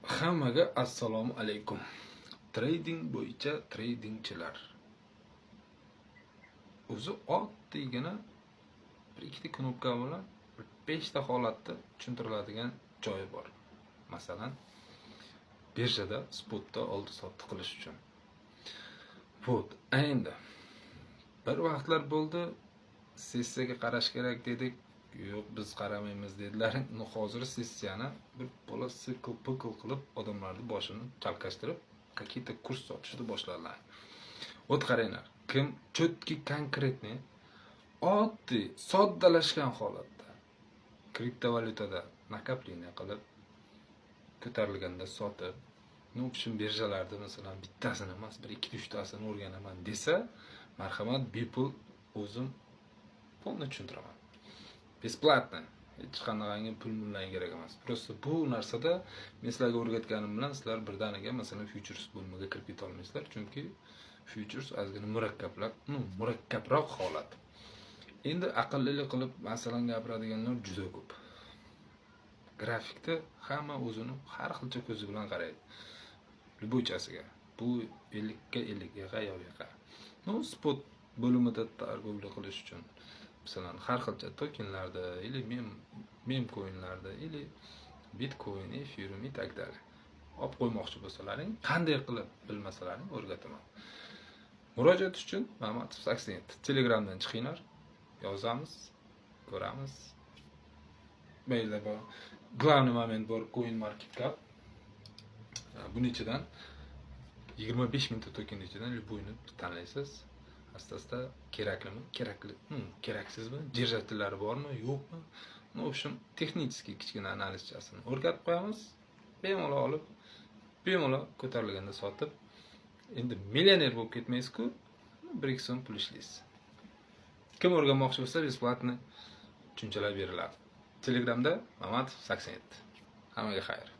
Hammaga assalomu alaykum. Trading bo'yicha tradingchilar. O'zi oddiygina bir ikkita knopka bilan 5 ta holatda tushuntiriladigan joyi bor. Masalan, birjada spotda oldi-sotdi qilish uchun. Endi bir vaqtlar bo'ldi, sessiyaga qarash kerak dedik. Yo'q, biz qaramaymiz dedilar. Hozir sessiyani bir bola sikl-pikl qilib odamlarni boshini chalkashtirib, какие-то kurs sotishni boshladilar. Qaranglar, kim chotki konkretniy, oddiy, soddalashgan holatda kriptovalyutada nakapleniya qilib, ko'tarilganda sotib, option birjalarda masalan bittasini emas, bir 2-3 tasini o'rganaman desa, marhamat, bepul o'zim polni tushuntiraman. Besplatno. Hech qanday pul mullang kerak emas. Просто bu narsada men sizlarga o'rgatganim bilan sizlar birdaniga masalan futures bo'limiga kirib keta olmaysizlar, chunki futures ozgina murakkabroq holat. Endi aqllilik qilib masalan gapiradiganlar juda ko'p. Grafikda hamma o'zini har xilcha ko'zi bilan qaraydi. Любойчasiga. Bu 50 ga 50 ga yo'q. Spot bo'limida targovlik qilish uchun masalan har xilcha tokenlarda, или mem coinlarda, или bitcoin, ethereum и так далее. Olib qo'ymoqchi bo'lsalaring, qanday qilib bilmasalaring o'rgataman. Murojaat uchun Mamatov 87 Telegramdan chiqinglar, yozamiz, ko'ramiz. Mayli bor. Главный moment bor coin market cap. Buning ichidan 25 mingta token ichidan любойni tanlaysiz. Asta-asta keraksizmi, держательlari bormi, yo'qmi? В общем, texnik kichkina analizchasini o'rgatib qo'yamiz. Bemalol olib, bemalol ko'tarilganda sotib, endi millioner bo'lib ketmaysiz-ku, 1-2 so'm pul ishlaysiz. Kim o'rganmoqchi bo'lsa, besplatno tushunchalar beriladi. Telegramda Mamatov 87. Hammaga xayr.